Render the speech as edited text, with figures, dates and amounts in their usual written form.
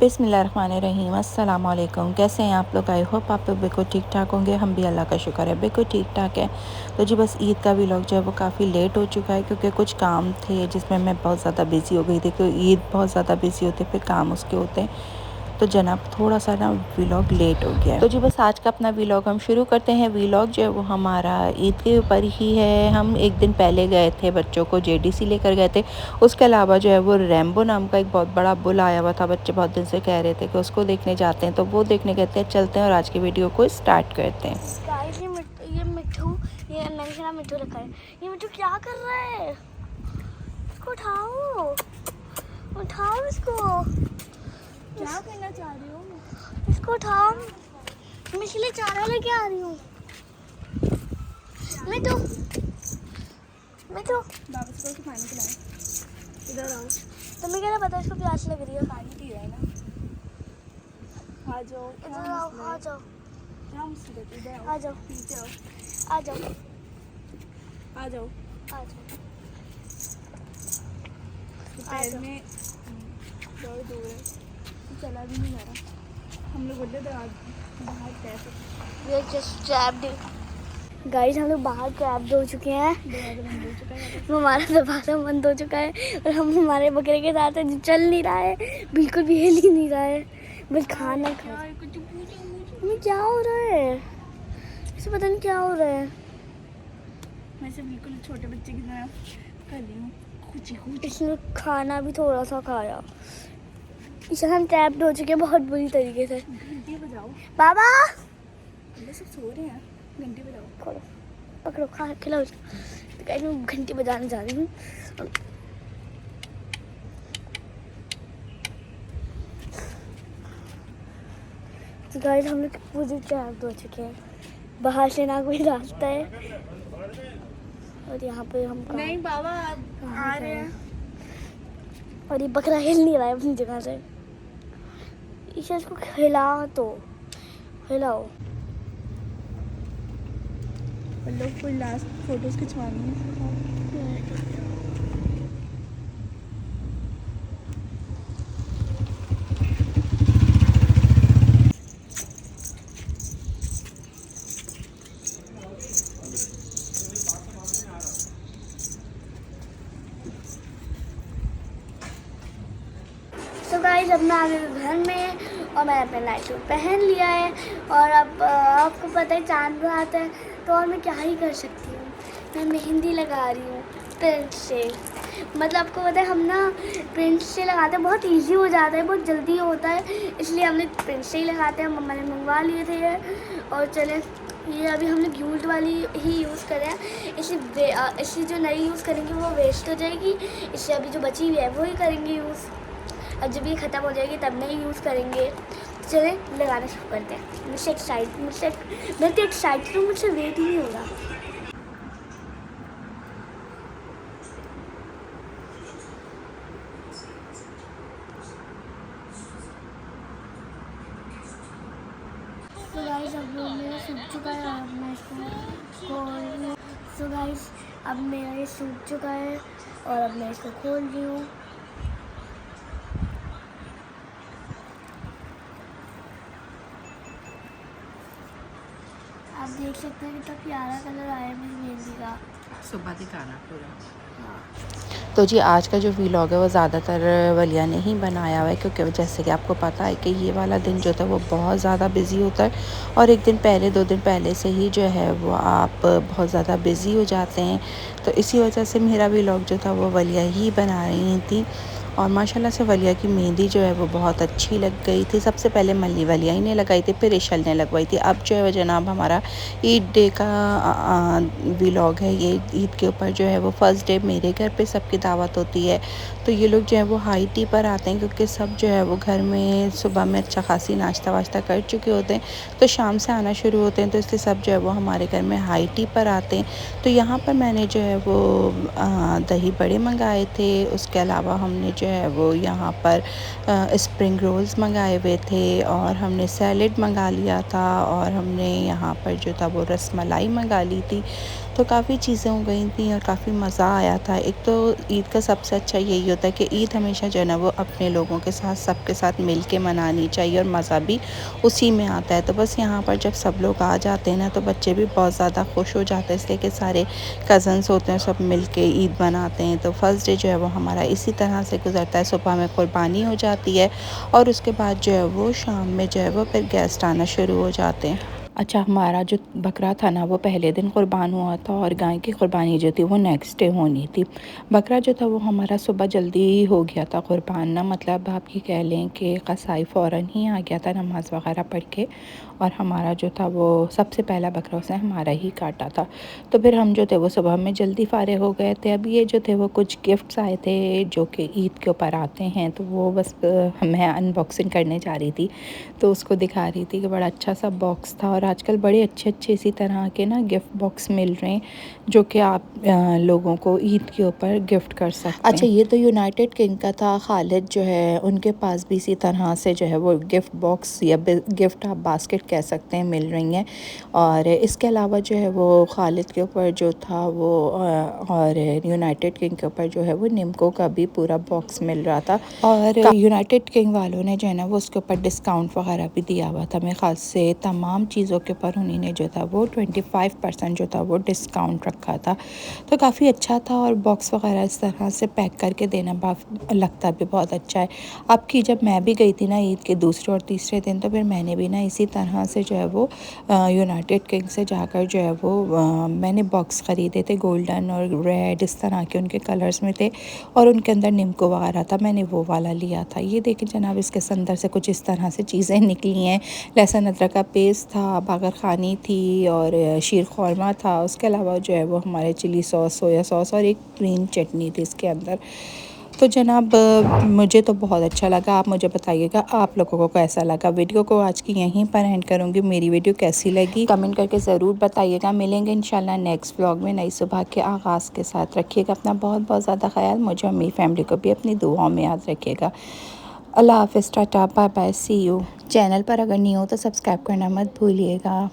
बिस्मिल्लाहिर्रहमानिर्रहीम अस्सलाम वालेकुम। कैसे हैं आप लोग? आई होप आप लोग बिल्कुल ठीक ठाक होंगे। हम भी अल्लाह का शुक्र है बिल्कुल ठीक ठाक है। तो जी बस ईद का व्लॉग जो है वो काफ़ी लेट हो चुका है, क्योंकि कुछ काम थे जिसमें मैं बहुत ज़्यादा बिज़ी हो गई थी। क्योंकि ईद बहुत ज़्यादा बिज़ी होते, फिर काम उसके होते हैं, तो जनाब थोड़ा सा ना व्लॉग लेट हो गया है। तो जी बस आज का अपना व्लॉग हम शुरू करते हैं। व्लॉग जो है वो हमारा ईद के ऊपर ही है। हम एक दिन पहले गए थे, बच्चों को जेडीसी लेकर गए थे। उसके अलावा जो है वो रैम्बो नाम का एक बहुत बड़ा बुल आया हुआ था। बच्चे बहुत दिन से कह रहे थे कि उसको देखने जाते हैं, तो वो देखने कहते हैं चलते हैं और आज की वीडियो को स्टार्ट करते हैं। ये मैंने मिट्टू रखा है। ये मिट्टू क्या कर रहा है? इसको उठाओ, उठाओ इसको। क्या करना चाह रही हो? इसको उठाओ, मैं इसके लिए चारा लेके आ रही हूँ। मिट्टू, मिट्टू वापस को पानी पिलाएं। इधर आओ। तुम्हें क्या पता इसको प्यास लग रही है? पानी पी रहा है ना। आ जाओ। इधर आओ, आ जाओ, क्या मुसीबत है? इधर आ जाओ, पीछे आओ, आ जाओ, आ जाओ। आ जाओ। पैर में दर्द हो रहा है, चला भी नहीं जा रहा। हम लोग बोलते थे आज बाहर कैसे। ये जस्ट ट्रैप्ड। गाइस हम लोग बाहर ट्रैप्ड हो चुके हैं। दरवाजा बंद हो चुका है। हमारा दरवाजा बंद हो चुका है और हम हमारे बकरे के साथ हैं, जो चल नहीं रहा है, बिल्कुल भी हिल ही नहीं रहा है, बस खाना खा। कुछ पूछो। हमें क्या हो रहा है? इसे पता नहीं क्या हो रहा है। मैं से बिल्कुल छोटे बच्चे की तरह कर रही हूँ। इसने खाना भी थोड़ा सा खाया। इसे हम ट्रैप्ड हो चुके हैं बहुत बुरी तरीके से। घंटी बजाओ। बाबा ये सब सो रहे हैं, घंटी बजाओ। खोलो, पकड़ो, खा खिलाओ। तो गाइस मैं घंटी बजाने जा रही हूँ। तो गाइस हम लोग पूरी ट्रैप्ड हो चुके हैं। बाहर से ना कोई रास्ता है और यहाँ पे हम नहीं बाबा आ रहे हैं। और ये बकरा हिल नहीं रहा है अपनी जगह से। इसे इसको हिला तो हिलाओ। लोग कोई लास्ट फोटोज खिंचवानी है। तो गाइस अब मैं आ गई हूँ घर में और मैंने अपना नाइट सूट पहन लिया है। और अब आपको पता है चांद रात है, तो और मैं क्या ही कर सकती हूँ। मैं मेहंदी लगा रही हूँ प्रिंट से। मतलब आपको पता है हम ना प्रिंट से लगाते हैं, बहुत इजी हो जाता है, बहुत जल्दी होता है, इसलिए हमने प्रिंट से ही लगाते हैं। मम्मा ने मंगवा लिए थे ये। और चले ये अभी हमने ग्यूट वाली ही यूज़ करें, इसी जो नई यूज़ करेंगे वो वेस्ट हो जाएगी, इससे अभी जो बची हुई है वो ही करेंगे यूज़। और जब ये ख़त्म हो जाएगी तब नहीं यूज़ करेंगे। चले लगाना शुरू करते हैं। मैं तो एक्साइटेड हूँ, मुझसे वेट ही नहीं हो रहा। तो गाइस अब मेरा सूख चुका है और अब मैं इसको खोल। तो गाइस अब मेरा ये सूख चुका है और अब मैं इसको खोल रही हूँ। आप देख सकते हैं कितना प्यारा कलर आया है मेरी मेहंदी का। सुबह दिखाना पूरा। हाँ। तो जी आज का जो व्लॉग है वो ज़्यादातर वलिया ने ही बनाया हुआ है, क्योंकि जैसे कि आपको पता है कि ये वाला दिन जो था वो बहुत ज़्यादा बिज़ी होता है, और एक दिन पहले 2 दिन पहले से ही जो है वो आप बहुत ज़्यादा बिज़ी हो जाते हैं। तो इसी वजह से मेरा व्लॉग जो था वो वलिया ही बना रही थी। और माशाल्लाह से वलिया की मेहंदी जो है वो बहुत अच्छी लग गई थी। सबसे पहले मल्ली वलिया ही ने लगाई थी, फिर इशल ने लगवाई थी। अब जो है जनाब हमारा ईद डे का व्लॉग है। ये ईद के ऊपर जो है वो फर्स्ट डे मेरे घर पे सबकी दावत होती है, तो ये लोग जो है वो हाई टी पर आते हैं, क्योंकि सब जो है वो घर में सुबह में अच्छा खासी नाश्ता वाश्ता कर चुके होते हैं, तो शाम से आना शुरू होते हैं, तो इसलिए सब जो है वो हमारे घर में हाई टी पर आते हैं। तो यहाँ पर मैंने जो है वो दही बड़े मंगाए थे। उसके अलावा हमने जो है वो यहाँ पर स्प्रिंग रोल्स मंगाए हुए थे, और हमने सैलेड मंगा लिया था, और हमने यहाँ पर जो था वो रसमलाई मंगा ली थी। तो काफ़ी चीज़ें हो गई थी और काफ़ी मज़ा आया था। एक तो ईद का सबसे अच्छा यही होता है कि ईद हमेशा जो है ना वो अपने लोगों के साथ सबके साथ मिल के मनानी चाहिए और मज़ा भी उसी में आता है। तो बस यहाँ पर जब सब लोग आ जाते हैं ना तो बच्चे भी बहुत ज़्यादा खुश हो जाते हैं, इसलिए कि सारे कज़न्स होते हैं, सब मिल के ईद मनाते हैं। तो फर्स्ट डे जो है वो हमारा इसी तरह से गुज़रता है। सुबह में कुर्बानी हो जाती है और उसके बाद जो है वो शाम में जो है वो फिर गेस्ट आना शुरू हो जाते हैं। अच्छा, हमारा जो बकरा था ना वो पहले दिन क़ुरबान हुआ था और गाय की क़ुरबानी जो थी वो नेक्स्ट डे होनी थी। बकरा जो था वो हमारा सुबह जल्दी हो गया था क़ुरबान, ना मतलब आप ये कह लें कि कसाई फ़ौरन ही आ गया था नमाज़ वग़ैरह पढ़ के, और हमारा जो था वो सबसे पहला बकरा उसने हमारा ही काटा था। तो फिर हम जो थे वो सुबह में जल्दी फ़ारिग हो गए थे। अब ये जो थे वो कुछ गिफ्ट्स आए थे जो कि ईद के ऊपर आते हैं, तो वो बस मैं अनबॉक्सिंग करने जा रही थी तो उसको दिखा रही थी कि बड़ा अच्छा सा बॉक्स था। और आजकल बड़े अच्छे इसी तरह के ना गिफ्ट बॉक्स मिल रहे हैं जो कि आप लोगों को ईद के ऊपर गिफ्ट कर सकते हैं। अच्छा, ये तो यूनाइटेड किंग का था। खालिद जो है उनके पास भी इसी तरह से जो है वो गिफ्ट बॉक्स या गिफ्ट आप बास्केट कह सकते हैं मिल रही हैं। और इसके अलावा जो है वो खालिद के ऊपर जो था वो और यूनाइटेड किंग के ऊपर जो है वो निम्को का भी पूरा बॉक्स मिल रहा था। और यूनाइटेड किंग वालों ने जो है ना वो उसके ऊपर डिस्काउंट वगैरह भी दिया हुआ था। मेरे ख़्याल से तमाम चीज़ों के ऊपर उन्हीं ने जो था वो 25% जो था वो डिस्काउंट रखा था। तो काफ़ी अच्छा था और बॉक्स वगैरह इस तरह से पैक करके देना लगता भी बहुत अच्छा है। आपकी जब मैं भी गई थी ना ईद के दूसरे और तीसरे दिन, तो फिर मैंने भी ना इसी तरह से जो है वो यूनाइटेड किंग से जाकर जो है वो मैंने बॉक्स ख़रीदे थे। गोल्डन और रेड इस तरह के उनके कलर्स में थे और उनके अंदर निम्को वगैरह था, मैंने वो वाला लिया था। ये देखें जनाब, इसके अंदर से कुछ इस तरह से चीज़ें निकली हैं। लहसुन अदरक का पेस्ट था, बागर खानी थी और शीर ख़ौरमा था। उसके अलावा जो है वो हमारे चिली सॉस, सोया सॉस और एक ग्रीन चटनी थी इसके अंदर। तो जनाब मुझे तो बहुत अच्छा लगा। आप मुझे बताइएगा आप लोगों को कैसा लगा। वीडियो को आज की यहीं पर एंड करूँगी। मेरी वीडियो कैसी लगी कमेंट करके ज़रूर बताइएगा। मिलेंगे इंशाल्लाह नेक्स्ट व्लॉग में नई सुबह के आगाज़ के साथ। रखिएगा अपना बहुत ज़्यादा ख्याल। मुझे और मेरी फैमिली को भी अपनी दुआओं में याद रखिएगा। अल्लाह हाफ़िज़, tata, bye bye, see you. Channel पर अगर नहीं हो तो सब्सक्राइब करना मत भूलिएगा।